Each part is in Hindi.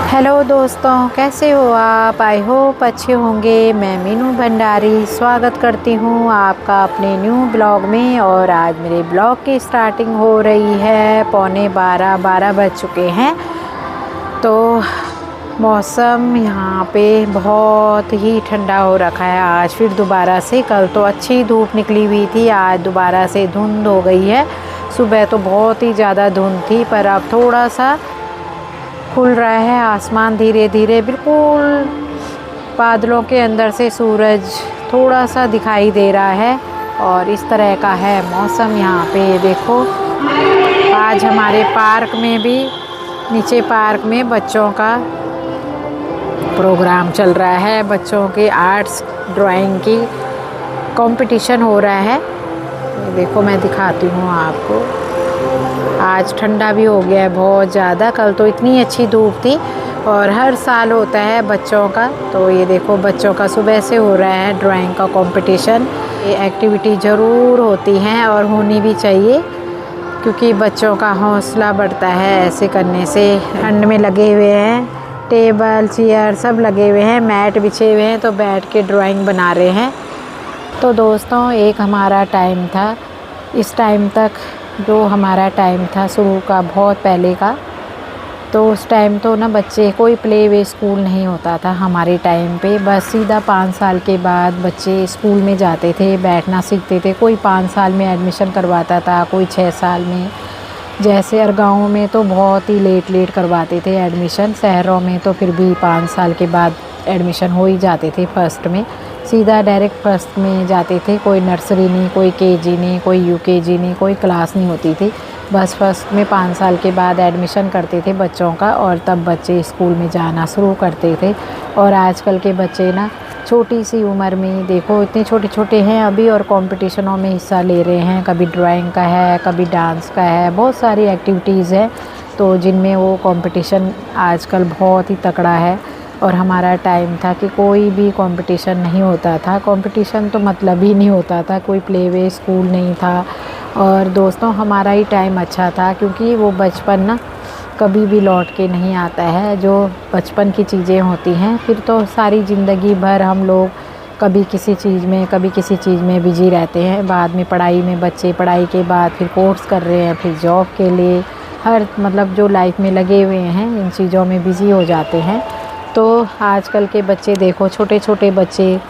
हेलो दोस्तों, कैसे हो आप? आई होप अच्छे होंगे। मैं मीनू भंडारी स्वागत करती हूँ आपका अपने न्यू ब्लॉग में। और आज मेरे ब्लॉग की स्टार्टिंग हो रही है 11:45 बज चुके हैं। तो मौसम यहाँ पे बहुत ही ठंडा हो रखा है आज फिर दोबारा से। कल तो अच्छी धूप निकली हुई थी, आज दोबारा से धुंध हो गई है। सुबह तो बहुत ही ज़्यादा धुंध थी, पर अब थोड़ा सा खुल रहा है आसमान धीरे धीरे। बिल्कुल बादलों के अंदर से सूरज थोड़ा सा दिखाई दे रहा है। और इस तरह का है मौसम यहाँ पे। देखो आज हमारे पार्क में भी, नीचे पार्क में बच्चों का प्रोग्राम चल रहा है। बच्चों के आर्ट्स ड्राइंग की कंपटीशन हो रहा है। देखो मैं दिखाती हूँ आपको। आज ठंडा भी हो गया है बहुत ज़्यादा, कल तो इतनी अच्छी धूप थी। और हर साल होता है बच्चों का। तो ये देखो बच्चों का सुबह से हो रहा है ड्राइंग का कंपटीशन। ये एक्टिविटी ज़रूर होती हैं और होनी भी चाहिए, क्योंकि बच्चों का हौसला बढ़ता है ऐसे करने से। ठंड में लगे हुए हैं, टेबल चेयर सब लगे हुए हैं, मैट बिछे हुए हैं, तो बैठ के ड्राइंग बना रहे हैं। तो दोस्तों एक हमारा टाइम था, इस टाइम तक जो हमारा टाइम था शुरू का, बहुत पहले का, तो उस टाइम तो ना बच्चे कोई प्ले वे स्कूल नहीं होता था हमारे टाइम पे। बस सीधा 5 साल के बाद बच्चे स्कूल में जाते थे, बैठना सीखते थे। कोई 5 साल में एडमिशन करवाता था, कोई 6 साल में। जैसे और गाँव में तो बहुत ही लेट करवाते थे एडमिशन। शहरों में तो फिर भी 5 साल के बाद एडमिशन हो ही जाते थे। फर्स्ट में सीधा डायरेक्ट फर्स्ट में जाते थे। कोई नर्सरी नहीं, कोई केजी नहीं, कोई यूकेजी नहीं, कोई क्लास नहीं होती थी। बस फर्स्ट में 5 साल के बाद एडमिशन करते थे बच्चों का, और तब बच्चे स्कूल में जाना शुरू करते थे। और आजकल के बच्चे ना छोटी सी उम्र में देखो इतने छोटे छोटे हैं अभी, और कंपटीशनों में हिस्सा ले रहे हैं। कभी ड्राइंग का है, कभी डांस का है, बहुत सारी एक्टिविटीज़ है तो जिनमें वो कंपटीशन आजकल बहुत ही तगड़ा है। और हमारा टाइम था कि कोई भी कंपटीशन नहीं होता था। कंपटीशन तो मतलब ही नहीं होता था, कोई प्ले वे स्कूल नहीं था। और दोस्तों हमारा ही टाइम अच्छा था, क्योंकि वो बचपन ना कभी भी लौट के नहीं आता है। जो बचपन की चीज़ें होती हैं फिर तो सारी ज़िंदगी भर हम लोग कभी किसी चीज़ में कभी किसी चीज़ में बिजी रहते हैं। बाद में पढ़ाई में बच्चे पढ़ाई के बाद फिर कोर्स कर रहे हैं, फिर जॉब के लिए, हर मतलब जो लाइफ में लगे हुए हैं इन चीज़ों में बिज़ी हो जाते हैं। तो आजकल के बच्चे देखो, छोटे छोटे बच्चे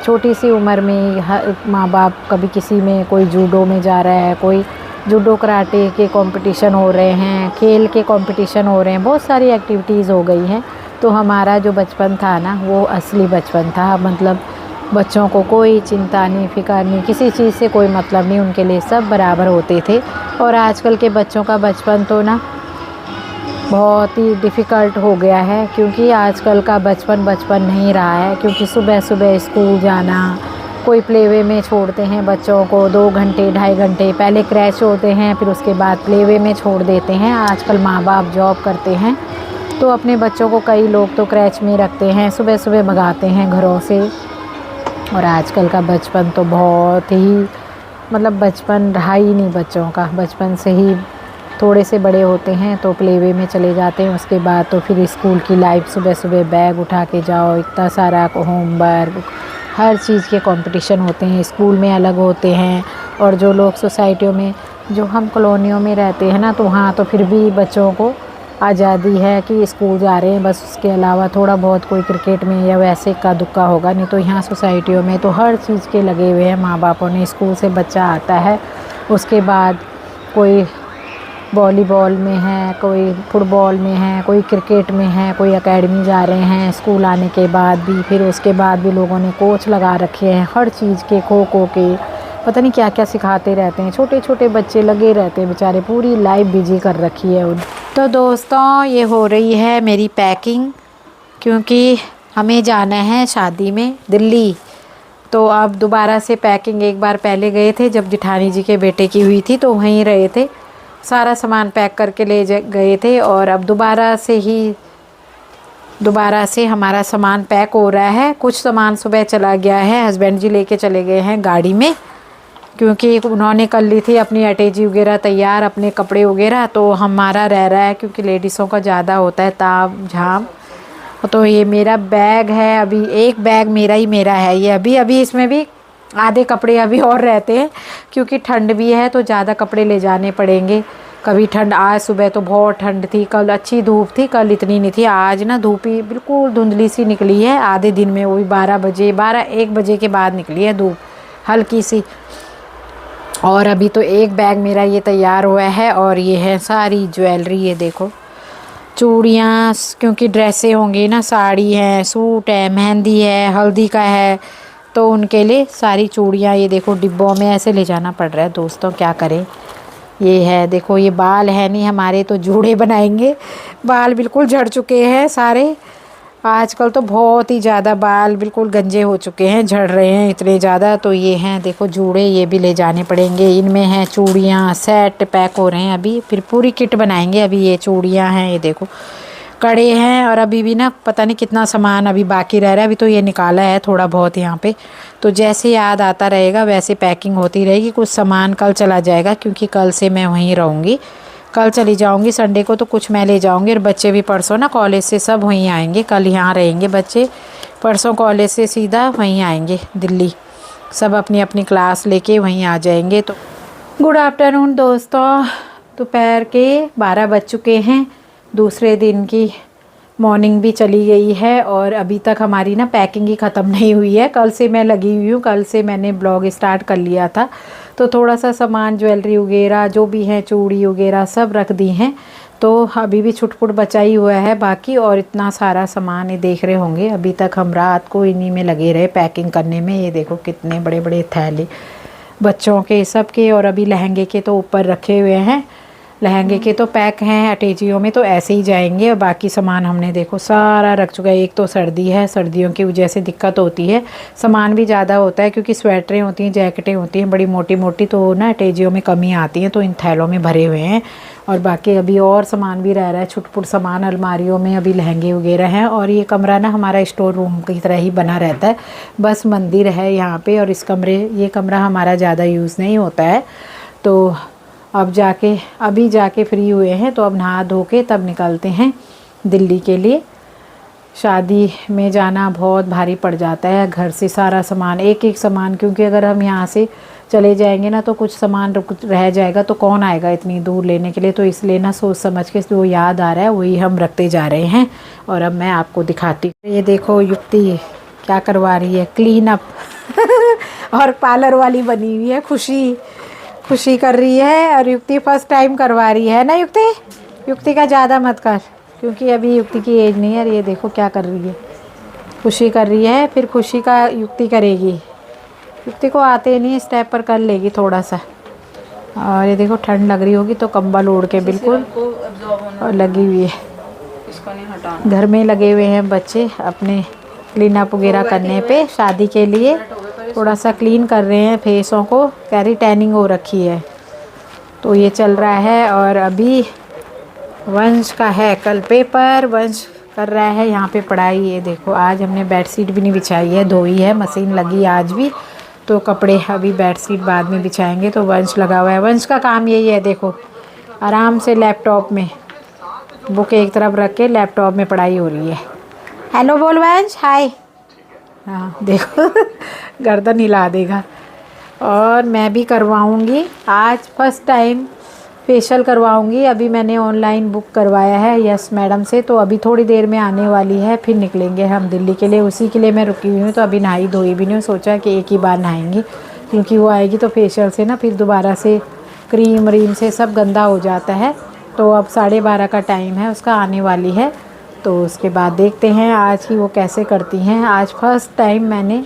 छोटी सी उम्र में हर माँ बाप कभी किसी में, कोई जूडो में जा रहा है, कोई जूडो कराटे के कंपटीशन हो रहे हैं, खेल के कंपटीशन हो रहे हैं, बहुत सारी एक्टिविटीज़ हो गई हैं। तो हमारा जो बचपन था ना वो असली बचपन था। मतलब बच्चों को कोई चिंता नहीं, फ़िक्र नहीं, किसी चीज़ से कोई मतलब नहीं, उनके लिए सब बराबर होते थे। और आजकल के बच्चों का बचपन तो ना बहुत ही डिफ़िकल्ट हो गया है, क्योंकि आजकल का बचपन बचपन नहीं रहा है। क्योंकि सुबह सुबह स्कूल जाना, कोई प्लेवे में छोड़ते हैं बच्चों को 2 घंटे 2.5 घंटे, पहले क्रैच होते हैं फिर उसके बाद प्लेवे में छोड़ देते हैं। आजकल माँ बाप जॉब करते हैं तो अपने बच्चों को कई लोग तो क्रैच में रखते हैं, सुबह सुबह भगाते हैं घरों से। और आजकल का बचपन तो बहुत ही मतलब बचपन रहा ही नहीं बच्चों का। बचपन से ही थोड़े से बड़े होते हैं तो प्लेवे में चले जाते हैं, उसके बाद तो फिर स्कूल की लाइफ, सुबह सुबह बैग उठा के जाओ, इतना सारा होमवर्क, हर चीज़ के कंपटीशन होते हैं, स्कूल में अलग होते हैं। और जो लोग सोसाइटियों में, जो हम कॉलोनियों में रहते हैं ना, तो वहाँ तो फिर भी बच्चों को आज़ादी है कि स्कूल जा रहे हैं बस, उसके अलावा थोड़ा बहुत कोई क्रिकेट में या वैसे का दुक्का होगा। नहीं तो यहाँ सोसाइटियों में तो हर चीज़ के लगे हुए हैं माँ बापों ने। स्कूल से बच्चा आता है, उसके बाद कोई वॉलीबॉल में है, कोई फुटबॉल में है, कोई क्रिकेट में है, कोई एकेडमी जा रहे हैं स्कूल आने के बाद भी। फिर उसके बाद भी लोगों ने कोच लगा रखे हैं हर चीज़ के, खो खो के, पता नहीं क्या क्या सिखाते रहते हैं। छोटे छोटे बच्चे लगे रहते हैं बेचारे, पूरी लाइफ बिजी कर रखी है उन। तो दोस्तों ये हो रही है मेरी पैकिंग, क्योंकि हमें जाना है शादी में दिल्ली। तो अब दोबारा से पैकिंग, एक बार पहले गए थे जब जिठानी जी के बेटे की हुई थी तो वहीं रहे थे, सारा सामान पैक करके ले गए थे। और अब दोबारा से हमारा सामान पैक हो रहा है। कुछ सामान सुबह चला गया है, हस्बैंड जी लेके चले गए हैं गाड़ी में, क्योंकि उन्होंने कर ली थी अपनी अटैची वगैरह तैयार, अपने कपड़े वगैरह, तो हमारा रह रहा है क्योंकि लेडीज़ों का ज़्यादा होता है ताम झाम। तो ये मेरा बैग है, अभी एक बैग मेरा ही मेरा है ये, अभी अभी इसमें भी आधे कपड़े अभी और रहते हैं क्योंकि ठंड भी है तो ज़्यादा कपड़े ले जाने पड़ेंगे। कभी ठंड, आज सुबह तो बहुत ठंड थी, कल अच्छी धूप थी, कल इतनी नहीं थी, आज ना धूप ही बिल्कुल धुंधली सी निकली है आधे दिन में, वो भी 12-1 बजे के बाद निकली है धूप हल्की सी। और अभी तो एक बैग मेरा ये तैयार हुआ है और ये है सारी ज्वेलरी, ये देखो चूड़ियाँ, क्योंकि ड्रेसें होंगी ना, साड़ी है, सूट है, मेहंदी है, हल्दी का है, तो उनके लिए सारी चूड़ियाँ ये देखो डिब्बों में ऐसे ले जाना पड़ रहा है दोस्तों, क्या करें। ये है देखो, ये बाल है नहीं हमारे तो जूड़े बनाएंगे, बाल बिल्कुल झड़ चुके हैं सारे, आजकल तो बहुत ही ज़्यादा बाल बिल्कुल गंजे हो चुके हैं, झड़ रहे हैं इतने ज़्यादा। तो ये हैं देखो जूड़े, ये भी ले जाने पड़ेंगे, इनमें हैं चूड़ियाँ, सेट पैक हो रहे हैं अभी, फिर पूरी किट बनाएंगे। अभी ये चूड़ियाँ हैं, ये देखो कड़े हैं, और अभी भी ना पता नहीं कितना सामान अभी बाकी रह रहा है, अभी तो ये निकाला है थोड़ा बहुत यहाँ पे, तो जैसे याद आता रहेगा वैसे पैकिंग होती रहेगी। कुछ सामान कल चला जाएगा क्योंकि कल से मैं वहीं रहूँगी, कल चली जाऊँगी संडे को, तो कुछ मैं ले जाऊँगी, और बच्चे भी परसों ना कॉलेज से सब वहीं आएंगे, कल यहाँ रहेंगे बच्चे, परसों कॉलेज से सीधा वहीं आएंगे दिल्ली, सब अपनी अपनी क्लास लेके वहीं आ जाएंगे। तो गुड आफ्टरनून दोस्तों, दोपहर के 12 बज चुके हैं, दूसरे दिन की मॉर्निंग भी चली गई है और अभी तक हमारी ना पैकिंग ही ख़त्म नहीं हुई है। कल से मैं लगी हुई हूँ, कल से मैंने ब्लॉग स्टार्ट कर लिया था, तो थोड़ा सा सामान ज्वेलरी वगैरह जो भी है, चूड़ी वगैरह सब रख दी हैं, तो अभी भी छुटपुट बचा ही हुआ है बाकी। और इतना सारा सामान ये देख रहे होंगे, अभी तक हम रात को इन्हीं में लगे रहे पैकिंग करने में। ये देखो कितने बड़े बड़े थैले बच्चों के सब के, और अभी लहंगे के तो ऊपर रखे हुए हैं, लहंगे के तो पैक हैं अटैचियों में, तो ऐसे ही जाएंगे। और बाकी सामान हमने देखो सारा रख चुका है। एक तो सर्दी है, सर्दियों की वजह से दिक्कत होती है, सामान भी ज़्यादा होता है क्योंकि स्वेटरें होती हैं, जैकेटें होती हैं बड़ी मोटी मोटी, तो ना अटैचियों में कमी आती है, तो इन थैलों में भरे हुए हैं। और बाकी अभी और सामान भी रह रहा है, छुटपुट सामान अलमारियों में, अभी लहंगे वगैरह हैं। और ये कमरा ना हमारा स्टोर रूम की तरह ही बना रहता है, बस मंदिर है यहाँ पे, और ये कमरा हमारा ज़्यादा यूज़ नहीं होता है। तो अब अभी जाके फ्री हुए हैं, तो अब नहा धो के तब निकलते हैं दिल्ली के लिए। शादी में जाना बहुत भारी पड़ जाता है, घर से सारा सामान, एक एक सामान, क्योंकि अगर हम यहाँ से चले जाएंगे ना तो कुछ सामान रह जाएगा, तो कौन आएगा इतनी दूर लेने के लिए। तो इसलिए ना सोच समझ के जो याद आ रहा है वही हम रखते जा रहे हैं। और अब मैं आपको दिखाती हूँ, ये देखो युक्ति क्या करवा रही है, क्लीन अप और पार्लर वाली बनी हुई है, खुशी कर रही है। और युक्ति फर्स्ट टाइम करवा रही है ना युक्ति का ज़्यादा मत कर, क्योंकि अभी युक्ति की एज नहीं है। और ये देखो क्या कर रही है, खुशी कर रही है, फिर खुशी का युक्ति करेगी, युक्ति को आते नहीं, स्टेप पर कर लेगी थोड़ा सा। और ये देखो ठंड लग रही होगी तो कंबल ओढ़ के बिल्कुल और लगी हुई है। घर में लगे हुए हैं बच्चे अपने क्लीन अप वगैरह करने पे, शादी के लिए थोड़ा सा क्लीन कर रहे हैं फेसों को, कैरी टैनिंग हो रखी है, तो ये चल रहा है। और अभी वंश का है कल पेपर, वंश कर रहा है यहाँ पे पढ़ाई। ये देखो आज हमने बेडशीट भी नहीं बिछाई है, धोई है, मशीन लगी आज भी, तो कपड़े अभी बेडशीट बाद में बिछाएंगे। तो वंश लगा हुआ है, वंश का काम यही है, देखो आराम से लैपटॉप में बुक एक तरफ रख के लैपटॉप में पढ़ाई हो रही है। हेलो बोल वंश, हाय। हाँ देखो गर्दन हिला देगा। और मैं भी करवाऊँगी आज फर्स्ट टाइम फेशियल करवाऊँगी, अभी मैंने ऑनलाइन बुक करवाया है यस मैडम से, तो अभी थोड़ी देर में आने वाली है, फिर निकलेंगे हम दिल्ली के लिए, उसी के लिए मैं रुकी हुई हूँ। तो अभी नहाई धोई भी नहीं हूँ, सोचा कि एक ही बार नहाएंगे, क्योंकि वो आएगी तो फेशियल से ना फिर दोबारा से क्रीम व्रीम से सब गंदा हो जाता है। तो अब 12:30 का टाइम है, उसका आने वाली है, तो उसके बाद देखते हैं आज की वो कैसे करती हैं। आज फर्स्ट टाइम मैंने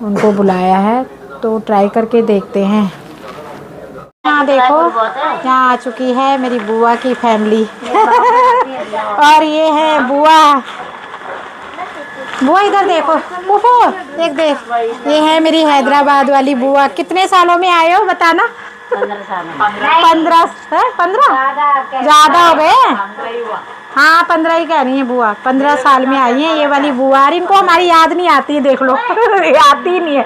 उनको बुलाया है, तो ट्राई करके देखते हैं। यहाँ देखो यहाँ आ चुकी है मेरी बुआ की फैमिली और ये है बुआ इधर देखो फूफू, देख ये है मेरी हैदराबाद वाली बुआ। कितने सालों में आए हो बताना? 15 ज़्यादा हो गए। हाँ 15 ही कह रही है बुआ, 15 साल में आई है ये वाली बुआ। और इनको हमारी याद नहीं आती, देख लो आती ही नहीं है।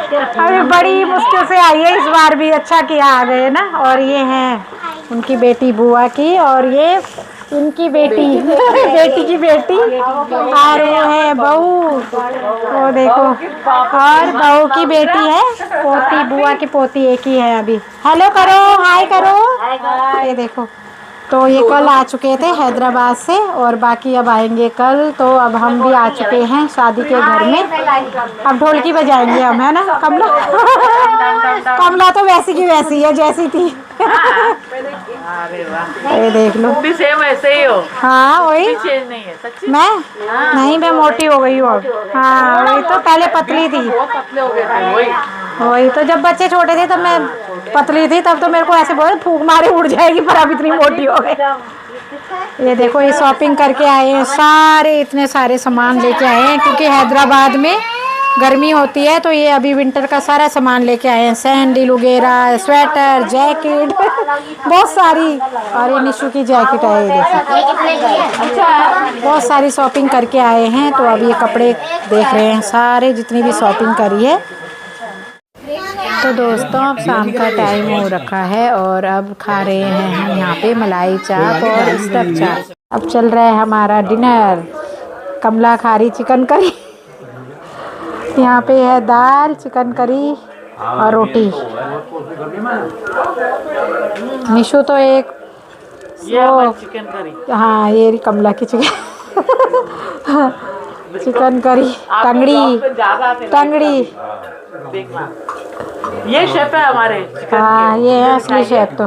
अभी बड़ी मुश्किल से आई है, इस बार भी अच्छा किया आ गए ना। और ये हैं उनकी बेटी बुआ की, और ये इनकी बेटी बेटी की बेटी, और वो है बहू, वो देखो, और बहू की बेटी है, पोती, बुआ की पोती एक ही है अभी। हेलो करो, हाय करो। ये देखो, तो ये कल आ चुके थे हैदराबाद से, और बाकी अब आएंगे कल। तो अब हम भी आ चुके हैं शादी के घर में। अब ढोलकी बजाएंगे हम, है ना कमला? कमला तो वैसी की वैसी है जैसी थी। अरे वाह, ये देख लो, भी सेम ऐसे ही हो। हाँ वही। चेंज नहीं है सच्ची। मैं नहीं, मैं मोटी हो गई हूँ अब। हाँ वही तो, पहले पतली थी। बहुत पतले हो गए थे। वही तो, जब बच्चे छोटे थे तब मैं पतली थी, तब तो मेरे को ऐसे बोले फूंक मारे उड़ जाएगी, पर अब इतनी मोटी हो गई। ये देखो, ये शॉपिंग करके आए हैं सारे, इतने सारे सामान लेके आए हैं, क्योंकि हैदराबाद में गर्मी होती है, तो ये अभी विंटर का सारा सामान लेके आए हैं, सैंडल वगैरह, स्वेटर, जैकेट, बहुत सारी। और ये निशु की जैकेट है, ये देखो। अच्छा, बहुत सारी शॉपिंग करके आए हैं, तो अब ये कपड़े देख रहे हैं सारे, जितनी भी शॉपिंग करी है। तो दोस्तों, अब शाम का टाइम हो रखा है, और अब खा रहे हैं हम यहाँ पे मलाई चाप और स्टफ चाप। अब चल रहा है हमारा डिनर। कमला खा रही चिकन करी, यहाँ पे है दाल, चिकन करी और रोटी। निशु तो एक चिकन करी। हाँ, ये रही कमला की चिकन चिकन करी, टंगड़ी। ये शेफ है हमारे। हाँ, ये है असली शेफ। तो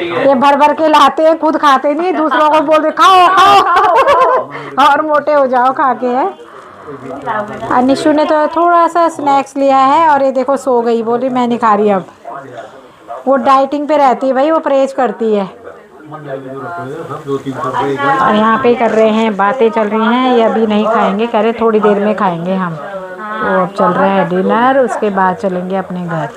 ये भर भर के लाते हैं, खुद खाते नहीं, दूसरों को बोलते खाओ खाओ और मोटे हो जाओ खा के, है। और निशु ने तो थोड़ा सा स्नैक्स लिया है, और ये देखो सो गई, बोल रही मैं नहीं खा रही अब। वो डाइटिंग पे रहती है भाई, वो परहेज करती है। और यहाँ पे कर रहे हैं, बातें चल रही हैं। ये अभी नहीं खाएंगे, कह रहे थोड़ी देर में खाएंगे हम। तो अब चल रहा है डिनर, उसके बाद चलेंगे अपने घर।